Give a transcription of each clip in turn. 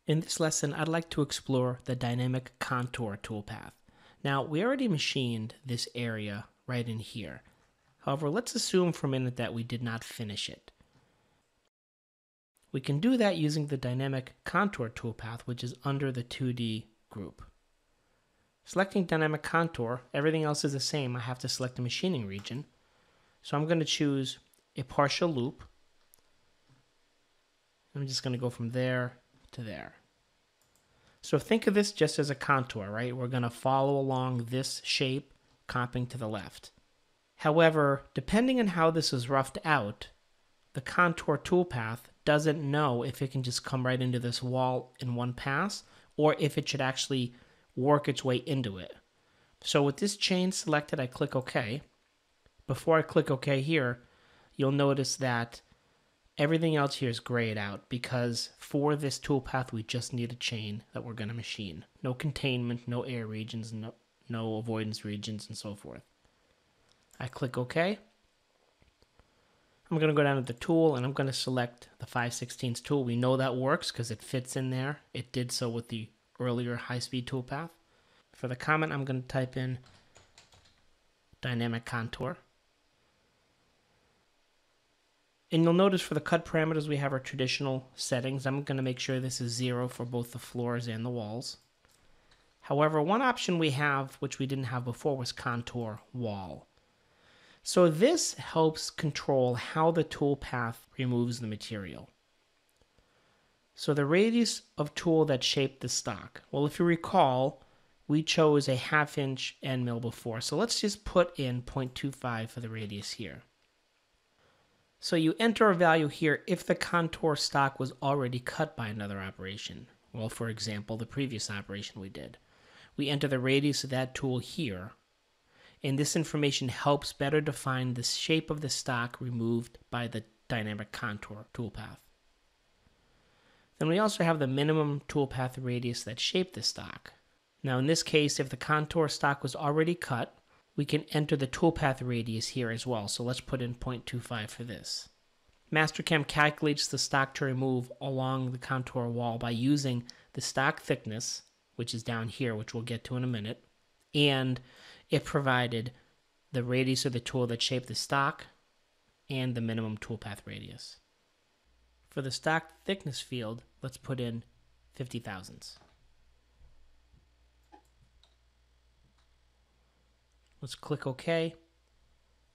In this lesson, I'd like to explore the dynamic contour toolpath. Now, we already machined this area right in here. However, let's assume for a minute that we did not finish it. We can do that using the dynamic contour toolpath, which is under the 2D group. Selecting dynamic contour, everything else is the same. I have to select the machining region. So I'm going to choose a partial loop. I'm just going to go from there to there. So think of this just as a contour, right? We're going to follow along this shape, comping to the left. However, depending on how this is roughed out, the contour toolpath doesn't know if it can just come right into this wall in one pass, or if it should actually work its way into it. So with this chain selected, I click OK. Before I click OK here, you'll notice that everything else here is grayed out because for this toolpath, we just need a chain that we're going to machine. No containment, no air regions, no avoidance regions, and so forth. I click OK. I'm going to go down to the tool and I'm going to select the 5/16 tool. We know that works because it fits in there. It did so with the earlier high-speed toolpath. For the comment, I'm going to type in dynamic contour. And you'll notice for the cut parameters, we have our traditional settings. I'm going to make sure this is 0 for both the floors and the walls. However, one option we have, which we didn't have before, was contour wall. So this helps control how the toolpath removes the material. So the radius of tool that shaped the stock. Well, if you recall, we chose a 1/2 inch end mill before. So let's just put in 0.25 for the radius here. So you enter a value here if the contour stock was already cut by another operation. Well, for example, the previous operation we did. We enter the radius of that tool here, and this information helps better define the shape of the stock removed by the dynamic contour toolpath. Then we also have the minimum toolpath radius that shaped the stock. Now in this case, if the contour stock was already cut, we can enter the toolpath radius here as well. So let's put in 0.25 for this. Mastercam calculates the stock to remove along the contour wall by using the stock thickness, which is down here, which we'll get to in a minute, and it provided the radius of the tool that shaped the stock and the minimum toolpath radius. For the stock thickness field, let's put in 50 thousandths. Let's click OK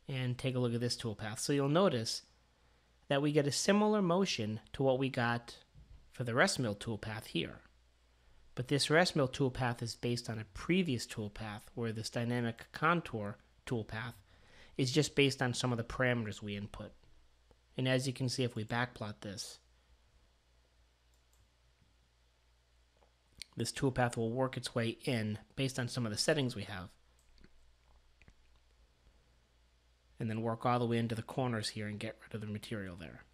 and take a look at this toolpath. So you'll notice that we get a similar motion to what we got for the rest mill toolpath here. But this rest mill toolpath is based on a previous toolpath, where this dynamic contour toolpath is just based on some of the parameters we input. And as you can see, if we backplot this, this toolpath will work its way in based on some of the settings we have, and then work all the way into the corners here and get rid of the material there.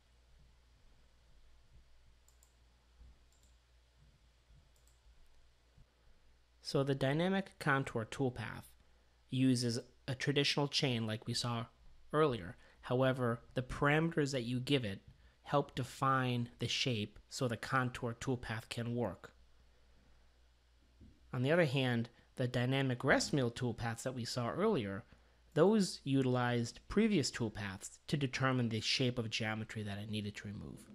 So the dynamic contour toolpath uses a traditional chain like we saw earlier. However, the parameters that you give it help define the shape so the contour toolpath can work. On the other hand, the dynamic rest mill toolpaths that we saw earlier, those utilized previous toolpaths to determine the shape of geometry that I needed to remove.